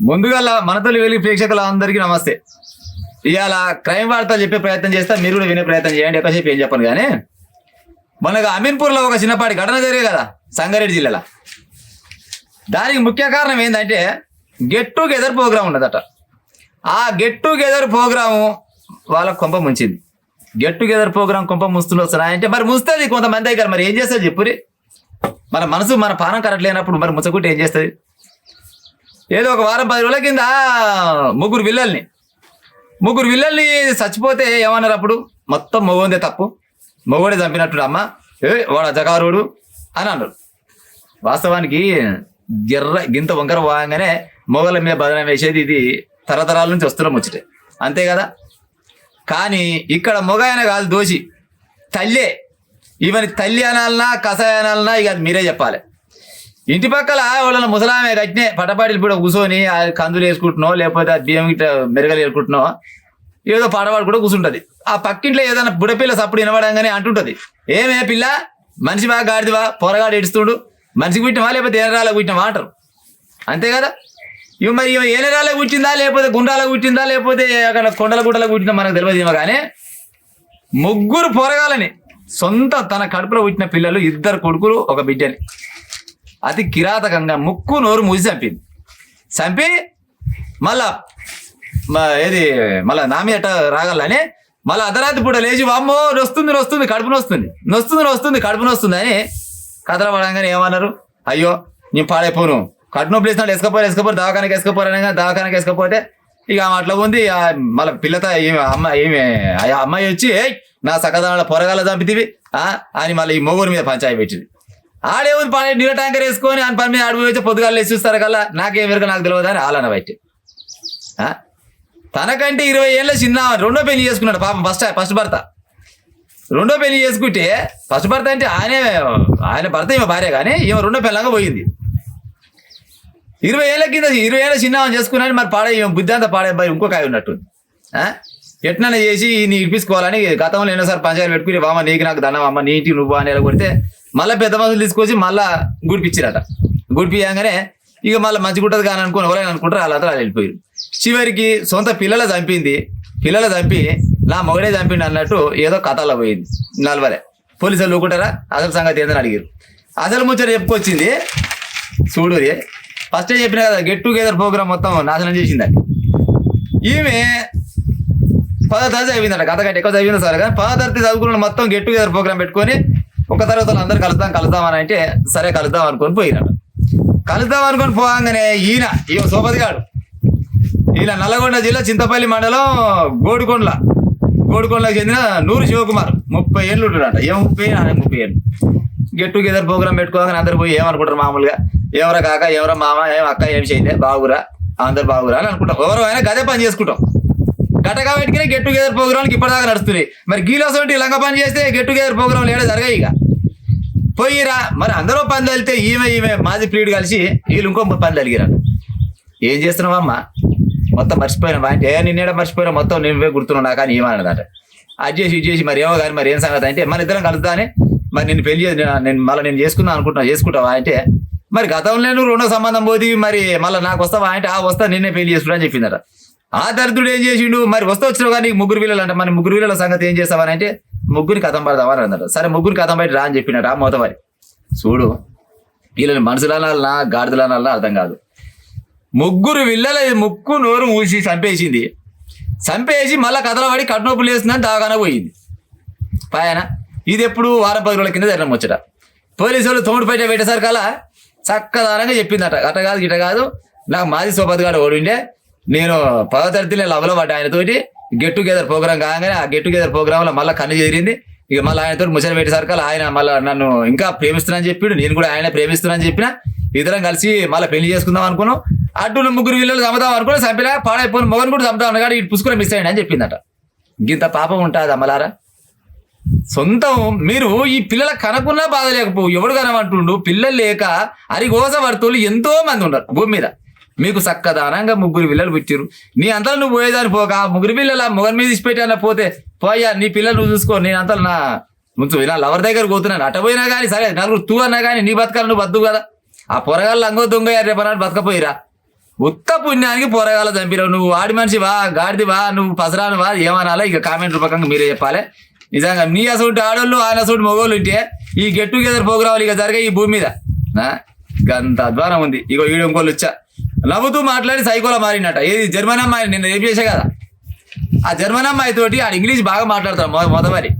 ముందుగా మనతో వెలిగి ప్రేక్షకులందరికీ నమస్తే. ఇవాళ క్రైమ్ వార్తలు చెప్పే ప్రయత్నం చేస్తా, మీరు కూడా వినే ప్రయత్నం చేయండి. ఎక్కువసేపు ఏం చెప్పను కానీ, మనకు అమీన్పూర్లో ఒక చిన్నపాటి ఘటన జరిగే కదా సంగారెడ్డి జిల్లాలో. దానికి ముఖ్య కారణం ఏంటంటే గెట్ టుగెదర్ ప్రోగ్రాం ఉన్నదట. ఆ గెట్ టుగెదర్ ప్రోగ్రాము వాళ్ళ కొంప ముంచింది. గెట్ టుగెదర్ ప్రోగ్రాం కొంప ముస్తులు వస్తున్నాయంటే మరి ముస్తుంది కొంతమంది దగ్గర. మరి ఏం చేస్తుంది చెప్పురి? మన మనసు మన పానం కరెక్ట్ లేనప్పుడు మరి ముచ్చకుంటే ఏం చేస్తుంది? ఏదో ఒక వారం 10 రోజుల కింద ముగ్గురు విల్లల్ని చచ్చిపోతే ఏమన్నారు అప్పుడు? మొత్తం మొగోందే తప్పు, మొగోడే చంపినట్టు అమ్మ, వాడు జకారుడు అని అన్నారు. వాస్తవానికి గింత వంకర పోగానే మొగల మీద బదనం వేసేది ఇది తరతరాల నుంచి వస్తున్న ముచ్చటే, అంతే కదా. కానీ ఇక్కడ మొగ ఆయన కాదు దోషి, తల్లే. ఈవెన్ తల్లి అనాలన్నా కసాయ అనాలన్నా ఇక మీరే చెప్పాలి. ఇంటి పక్కల వాళ్ళ ముసలామే కట్టినే పటపాటిలు కూడా కూర్చొని కందులు వేసుకుంటున్నావు, లేకపోతే బియ్యం గిట్ట మెరగలు వేసుకుంటున్నావు, ఏదో పాటపాడు కూడా కూర్చుంటది. ఆ పక్కింట్లో ఏదైనా బుడపిల్ల సప్పుడు వినబడంగానే అంటుంటది, ఏమే పిల్ల మనిషి బాగా గాడిదివా, పొరగాడు ఏడుస్తుడు, మనిషికి పుట్టినవా లేకపోతే ఏనరాలకు పుట్టినవా అంటారు, అంతే కదా. ఇవి మరి ఏనరాలకు పుట్టిందా లేకపోతే గుండాలకు పుట్టిందా లేకపోతే అక్కడ కొండల గుడ్డలకు పుట్టిందా మనకు తెలియదు. కానీ ముగ్గురు పొరగాలని సొంత తన కడుపులో పుట్టిన పిల్లలు, 2 కొడుకులు 1 బిడ్డని అతి కిరాతకంగా ముక్కు నోరు మూసి చంపి మళ్ళా మళ్ళా నామి అట్ట రాగలని మళ్ళీ అర్ధరాత్రి పూట లేచి వామ్మో నొస్తుంది కడుపు నొస్తుంది కడుపు నొస్తుంది అని కథలు పడంగానే ఏమన్నారు? అయ్యో నేను పాడైపోను, కడుపు నొప్పి వేసినట్టు వేసుకపోరు దవాఖానకి వేసుకపోతే ఇక అట్లా ఉంది. మళ్ళీ పిల్లతో అమ్మాయి వచ్చి నా సకదాల పొరగాల చంపితివి అని మళ్ళీ ఈ మొగోరు మీద పంచాయి పెట్టింది. ఆడేముంది పని నీళ్ళ ట్యాంకర్ వేసుకొని అని పని మీద అడుగు వచ్చి పొద్దుగాలు వేసి చూస్తారు కల్లా నాకేం వెరక నాకు తెలియదు అని ఆలన బయట. తనకంటే 20 ఏళ్ళ చిన్న రెండో పెళ్లి చేసుకున్నాడు పాపం. ఫస్ట్ భర్త రెండో పెళ్లి చేసుకుంటే, ఫస్ట్ భర్త అంటే ఆయన భర్త ఈమె భార్య, కానీ ఈమె రెండో పెళ్ళంగా పోయింది. 20 ఏళ్ళ కింద 20 ఏళ్ళ చిన్న చేసుకున్నాను. మరి పాడే బుద్ధి అంతా పాడే ఇంకొక అయి ఉన్నట్టుంది. ఎట్లనే చేసి నీ ఇడిపించుకోవాలని గతంలో ఎన్నోసారి పంచాయతీ పెట్టుకుని బామ్మ నీకు నాకు దండం అమ్మ నీ ఇంటికి నువ్వు అని కొడితే మళ్ళీ పెద్ద మనుషులు తీసుకొచ్చి మళ్ళా గుడిపిచ్చిరట. గుడిపియంగానే ఇక మళ్ళీ మంచి గుంటది కానీ అనుకుని ఎవరైనా అనుకుంటారు అలా వెళ్ళిపోయారు. చివరికి సొంత పిల్లలు చంపి నా మొగడే చంపిండి అన్నట్టు ఏదో కథలో పోయింది. నలవలే పోలీసులు ఊకుంటారా అసలు సంగతి ఏందని అడిగారు. అసలు ముచ్చట చెప్పుకొచ్చింది చూడు. ఫస్టే చెప్పిన కదా గెట్ టుగెదర్ ప్రోగ్రాం మొత్తం నాశనం చేసిందని. ఈమె 10వ తరగతి చదివిందట, కథ కంటే ఎక్కువ చదివింది సార్. కానీ 10వ తరగతి చదువుకున్న మొత్తం గెట్ టుగెదర్ ప్రోగ్రాం పెట్టుకొని ఒక తరగతులు అందరూ కలుద్దాం అని అంటే సరే కలుద్దాం అనుకొని పోయినట. కలుద్దాం అనుకొని పోగానే ఈయన సోపతిగాడు, ఈయన నల్లగొండ జిల్లా చింతపల్లి మండలం గోడుకొండలకు చెందిన నూరు శివకుమార్ 30 ఏళ్ళు ఉంటాడట. 30 ఏళ్ళు గెట్ టుగెదర్ ప్రోగ్రాం పెట్టుకోగానే అందరు పోయి ఏమనుకుంటారు మామూలుగా, ఎవరా కాక ఎవరా మామ ఏం అక్క ఏం చేయలే బాగురా అందరు బాగురా అని అనుకుంటాం. ఎవరో అయినా గదే పని చేసుకుంటాం. గటగా పెట్టుకునే గెట్ టుగెదర్ ప్రోగ్రాంకి ఇప్పటిదాకా నడుస్తున్నాయి. మరి గీలోసోటి లంగ పని చేస్తే గెట్ టుగెదర్ ప్రోగ్రాంలు ఏడా జరగాయి. ఇక పోయిరా మరి అందరూ పని తగిలితే ఈమె మాది ప్రియుడు కలిసి వీళ్ళు ఇంకో పని తగిలిరారు. ఏం చేస్తున్నావమ్మా మొత్తం మర్చిపోయినా అంటే నిన్నేడ మర్చిపోయినా మొత్తం నువ్వే గుర్తున్నావు కానీ ఏమన్నదట. అది చేసి మరి ఏమో కానీ మరి ఏం సంగతి అంటే మన ఇద్దరం కలుద్దానే మరి నేను పెళ్లి నేను చేసుకుంటావా అంటే మరి గతంలో నువ్వు 2వ సంబంధం పోతే మరి మళ్ళీ నాకు వస్తావా అంటే వస్తా నిన్నే పెళ్లి చేసుకుంటా అని చెప్పిందట. ఆ దరిద్రుడు ఏం చేసిండు, మరి వచ్చినావు కానీ 3 పిల్లలు అంట, మరి 3 పిల్లల సంగతి ఏం చేస్తావని అంటే ముగ్గురిని కథం పడదామని అన్నారు. సరే ముగ్గురిని కథం బయట రా అని చెప్పినట. మోతవారి చూడు వీళ్ళని మనుషులనాలన్నా గాడిదలనాలన్నా అర్థం కాదు. 3 పిల్లల ముక్కు నోరు మూసి చంపేసి మళ్ళీ కథల పడి కట్నొప్పులు వేస్తుందని దాగానే పోయింది పాయన. ఇది ఎప్పుడు వారం 10 రోజుల కింద జరిగిన ముచ్చట. పోలీసు వాళ్ళు తోడు పెట్టేసరికి అలా చక్కదానంగా చెప్పిందట. గిట కాదు నాకు మాజీ సోపతిగాడు ఓడిండే, నేను 10వ తరగతిలో లవ్లో పడ్డా ఆయనతోటి. గెట్ టుగెదర్ ప్రోగ్రాం కాగానే ఆ గెట్ టుగెదర్ ప్రోగ్రాంలో మళ్ళీ కన్ను చేరింది. ఇక మళ్ళీ ఆయనతో ముచ్చట పెట్టేసరికి ఆయన మళ్ళీ నన్ను ఇంకా ప్రేమిస్తున్నానని చెప్పాడు, నేను కూడా ఆయన ప్రేమిస్తున్నానని చెప్పిన. ఇద్దరం కలిసి మళ్ళీ పెళ్లి చేసుకుందాం అనుకున్నాం. అడ్డున్న 3 పిల్లలు చంపుదాం అనుకుని చంపినా పాడైపోయిన మొగని కూడా చంపుదాం అన్నగాడు ఇటు పుసుకుని మిస్ అయ్యండి అని చెప్పిందట. ఇంత పాపం ఉంటుంది అమ్మలారా. సొంతం మీరు ఈ పిల్లల కనకున్నా బాధ లేకపోవు, ఎవడు కనమంటుండు పిల్లలు లేక అరిగోస పడుతులు ఎంతో మంది ఉన్నారు భూమి మీద. మీకు చక్కదానంగా 3 పిల్లలు పుట్టిరు. నీ అంతలో నువ్వు పోయేదాన్ని పోక 3 పిల్లల మొగన్ మీద ఇచ్చిపెట్టాన పోతే పోయా నీ పిల్లలు నువ్వు చూసుకో, నేను అంతలో నా ముందు ఇలా లవర్ దగ్గర పోతున్నాను అట్టపోయినా కానీ సరే 4 తూ అన్నా కానీ నీ బతకాలి నువ్వు బతుకు కదా. ఆ పొరగాళ్ళు అంగో దొంగ రేపనాడు బతకపోయిరా. ఉత్త పుణ్యానికి పోరగాల చంపినావు. నువ్వు వాడి మనిషివా, గాడిదివా, నువ్వు పసరానువా ఏమనాలా? ఇక కామెంట్ రూపకంగా మీరే చెప్పాలి. నిజంగా నీ అసోటి ఆడోళ్ళు ఆయన అసోటి మొగోళ్ళు ఉంటే ఈ గెట్ టుగెదర్ ప్రోగ్రాంలు ఇక జరిగే ఈ భూమి మీద గంత అధ్వానం ఉంది. ఇక ఈడు ఇంకోళ్ళు వచ్చా నవ్వుతూ మాట్లాడి సైకోలో మారినట్ట. ఏది జర్మన్ అమ్మాయి నిన్న ఏం చేసా కదా, ఆ జర్మన్ అమ్మాయి తోటి ఆడు ఇంగ్లీష్ బాగా మాట్లాడతాడు. మొదమరి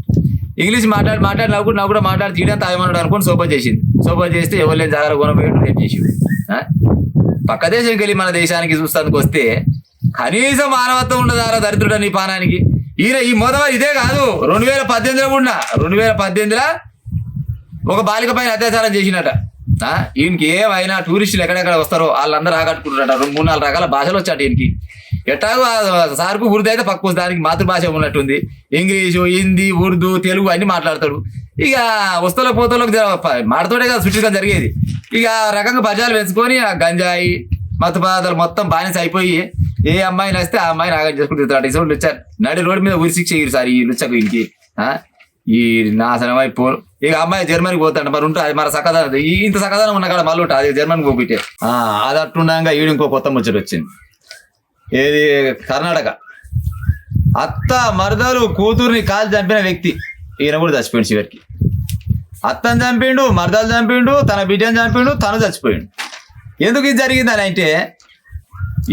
ఇంగ్లీష్ మాట్లాడి నవ్వు కూడా మాట్లాడి తీయడం తాగమన్నాడు అనుకుని సోపర్ చేసింది. సోపర్ చేస్తే ఎవరు లేని జాగ్రత్త కొనపోయాడు, రేపు చేసింది. పక్క దేశంకి వెళ్ళి మన దేశానికి చూస్తానికి వస్తే కనీసం మానవత్వం ఉండదారా దరిద్రుడు నీ పానానికి. ఈయన ఈ మొదమరి ఇదే కాదు, 2018లో కూడా 2018లో ఒక బాలిక పైన అత్యాచారం చేసినట. ఈయనకి ఏమైనా టూరిస్టులు ఎక్కడెక్కడ వస్తారో వాళ్ళందరూ ఆకట్టుకుంటారట. 3-4 రకాల భాషలు వచ్చాట ఈయనకి. ఎట్టాగో సార్కు ఉర్దూ అయితే పక్క దానికి మాతృభాష ఉన్నట్టుంది. ఇంగ్లీషు, హిందీ, ఉర్దూ, తెలుగు అన్ని మాట్లాడతాడు. ఇక వస్తువులకు పోతలకు మాటతోటే కదా సృష్టిగా జరిగేది. ఇక రకంగా బజార్లు పెంచుకొని ఆ గంజాయి మత్తు పదార్థాలు మొత్తం బానిస అయిపోయి ఏ అమ్మాయిని వస్తే ఆ అమ్మాయిని ఆగం చేసుకుంటూ తిరుగుతాడు. ఇసోళ్ళు వచ్చారు నడి రోడ్డు మీద ఉరి శిక్ష ఇయ్యారు సార్ ఈ లుచ్చకు ఇంటికి. ఈ నాశనం అయిపోరు. ఇక అమ్మాయి జర్మనీకి పోతాడు. మరి ఉంటుంది మన సకదానం ఇంత సకదానం ఉన్న కాడ మళ్ళీ ఉంటుంది. అది జర్మనీకి పోపిట్టే అది అట్టుండగా ఈడు ఇంకో కొత్త ముచ్చట వచ్చింది. ఏది కర్ణాటక అత్త మరదలు కూతుర్ని కాల్చి చంపిన వ్యక్తి ఈయన కూడా చచ్చిపోయిండు. చివరికి అత్తని చంపిండు, మరదలు చంపిండు, తన బిడ్డను చంపిండు, తను చచ్చిపోయిండు. ఎందుకు ఇది జరిగిందని అంటే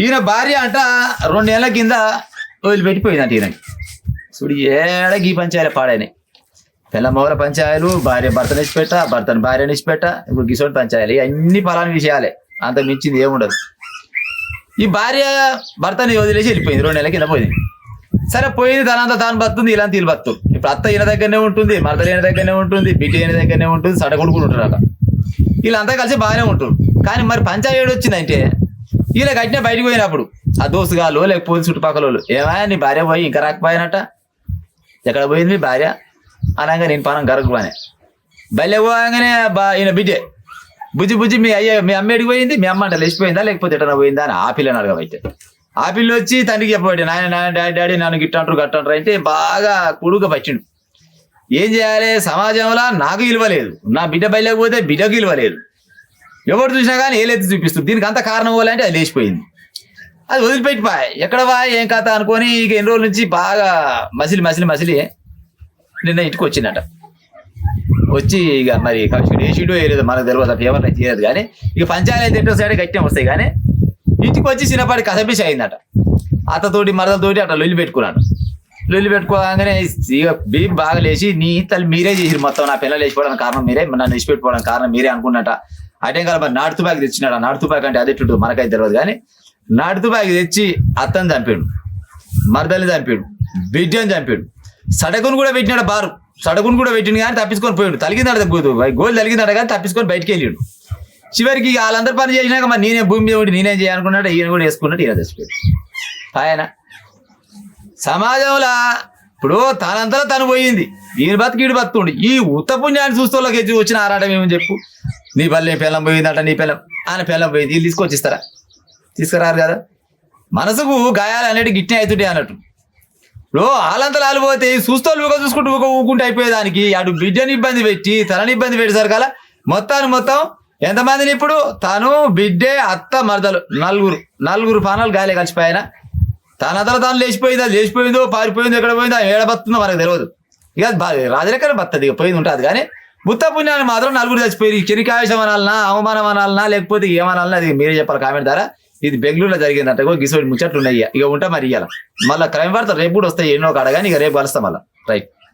ఈయన భార్య అంట 2 ఏళ్ల కింద వదిలిపెట్టిపోయిందంట ఈయనకి. చూడు ఏడకి ఈ పంచాయలు పాడైనాయి. పిల్లమ్మల పంచాయలు, భార్య భర్తను ఇచ్చిపెట్ట, భర్తను భార్యను ఇచ్చిపెట్ట, ఇప్పుడు గిసోటి పంచాయలు అన్ని పలాని విషయాలే, అంత మించింది ఏముండదు. ఈ భార్య భర్తని వదిలేసి వెళ్ళిపోయింది. 2 నెలల కింద పోయింది. సరే పోయింది, తనంతా తాను బతుంది, ఇలాంటి వీళ్ళు బతుకు. ఇప్పుడు అత్త ఈయన దగ్గరనే ఉంటుంది, మరదలు ఈయన దగ్గరనే ఉంటుంది, బిడ్డ ఈయన దగ్గరనే ఉంటుంది, సడగొడుకుని ఉంటారట. వీళ్ళంతా కలిసి బాగానే ఉంటారు. కానీ మరి పంచాయతీ వచ్చిందంటే వీళ్ళ కట్టిన బయటకు పోయినప్పుడు ఆ దోస్తుగాళ్ళు లేకపోతే చుట్టుపక్కల వాళ్ళు ఏమైనా నీ భార్య పోయి ఇంకా రాకపోయినట్ట, ఎక్కడ పోయింది మీ భార్య అనగా నేను పానం గరకునే బయలు పోగానే ఈయన బిడ్డే బుజ్జి మీ అమ్మ ఎడికి పోయింది, మీ అమ్మ అంటే లేచిపోయిందా లేకపోతే ఎటన్నా పోయిందా అని ఆ పిల్లని అడగబైతే ఆ పిల్ల వచ్చి తండ్రికి చెప్పబట్టి నాయన డాడీ నన్ను గిట్టంటారు గట్టంటారు అంటే బాగా కొడుకు పట్టిండు. ఏం చేయాలి, సమాజంలో నాకు విలువలేదు, నా బిడ్డ బయలేకపోతే బిడ్డకు విలువలేదు, ఎవరు చూసినా కానీ ఏలెత్తి చూపిస్తుంది. దీనికి అంత కారణం పోవాలంటే అది లేచిపోయింది. అది వదిలిపెట్టిపోయి ఎక్కడ ఏం కథ అనుకొని ఇక ఎన్ని రోజుల నుంచి బాగా మసిలి నిన్న ఇంటికి వచ్చిందట. వచ్చి ఇక మరి కలుషుడు వేసిడో వేయలేదు మనకు తెలియదు, అప్పుడు ఎవరైనా చేయలేదు. కానీ ఇక పంచాయతీ ఎట్టో సైడ్ గట్టిగా వస్తాయి. కానీ ఇంటికి వచ్చి చిన్నపాటి కసపిసి అయిందట. అత్తతోటి మరదలతోటి అట్లా లొల్లి పెట్టుకున్నాడు. లొల్లి పెట్టుకోగానే ఇక బీపీ బాగా లేచి నీ తల్లి మీరే చేసిరు మొత్తం, నా పిల్లలు లేచిపోవడానికి కారణం మీరే, నన్ను ఇచ్చిపెట్టుకోవడానికి కారణం మీరే అనుకున్నట. అటేం కాదు మరి నాటు తుపాకి తెచ్చినాడు. ఆ నాటు తుపాకి అంటే అదెట్టు మనకైతే తెలియదు. కానీ నాటు తుపాకి తెచ్చి అత్తని చంపాడు, మరదల్ని చంపాడు, బిడ్డని చంపాడు, సడకును కూడా పెట్టినాడు. బారు సడకును కూడా పెట్టిండు కానీ తప్పించుకొని పోయాడు. తలిగిందట గోలు తలిగిందట కానీ తప్పించుకొని బయటికి వెళ్ళాడు. చివరికి వాళ్ళందరూ పని చేసినాక మరి నేనే భూమి మీద ఉండి నేనేం చేయాలనుకున్నాడు. ఈయన కూడా వేసుకున్నట్టు ఈయన తెచ్చిపోయాడు. ఆయన సమాజంలో ఇప్పుడు తనంతలో తను పోయింది, ఈయన బతుకు బతుకుండి. ఈ ఉత్త పుణ్యాన్ని చూస్తోళ్ళకి వచ్చిన ఆరాటం ఏమని చెప్పు. నీ పల్లె పిల్లం పోయిందట, నీ పిల్లం ఆయన పిల్లం పోయింది, వీళ్ళు తీసుకొచ్చిస్తారా? తీసుకురారు కదా. మనసుకు గాయాలు అనేవి గిట్నే అవుతుంటాయి అన్నట్టు. ఇప్పుడు వాళ్ళంతా లాలిపోతే చూస్తోళ్ళు చూసుకుంటూ ఊకుంటూ అయిపోయేదానికి అటు బిడ్డని ఇబ్బంది పెట్టి తనని ఇబ్బంది పెట్టేసారు కదా. మొత్తం ఎంతమందిని ఇప్పుడు తను బిడ్డే అత్త మరదలు నలుగురు పానాలు గాయలే కలిసిపోయినా తనంతలో తాను లేచిపోయింది. అది లేచిపోయిందో పారిపోయిందో ఎక్కడ పోయిందో ఏడబతుందో మనకు తెలియదు. ఇక రాజరెక్కర బతుంది ఇక పోయింది ఉంటుంది. కానీ ఉత్త పుణ్యాన్ని మాత్రం 4 చచ్చిపోయి చెనికావేశం అనాలనా అవమానం అనాలనా లేకపోతే ఏమనాలనా అది మీరే చెప్పాలి కామెంట్ ద్వారా. ఇది బెంగళూరులో జరిగిందంట. గిసోడి ముచ్చట్లు ఉన్నాయి. ఇక ఉంటా మరి ఇయ్యాల మళ్ళీ క్రైమ్ వార్త రేపు కూడా వస్తాయి ఎన్నో కాడ. కానీ ఇక రేపు కలుస్తాం మళ్ళీ. రైట్.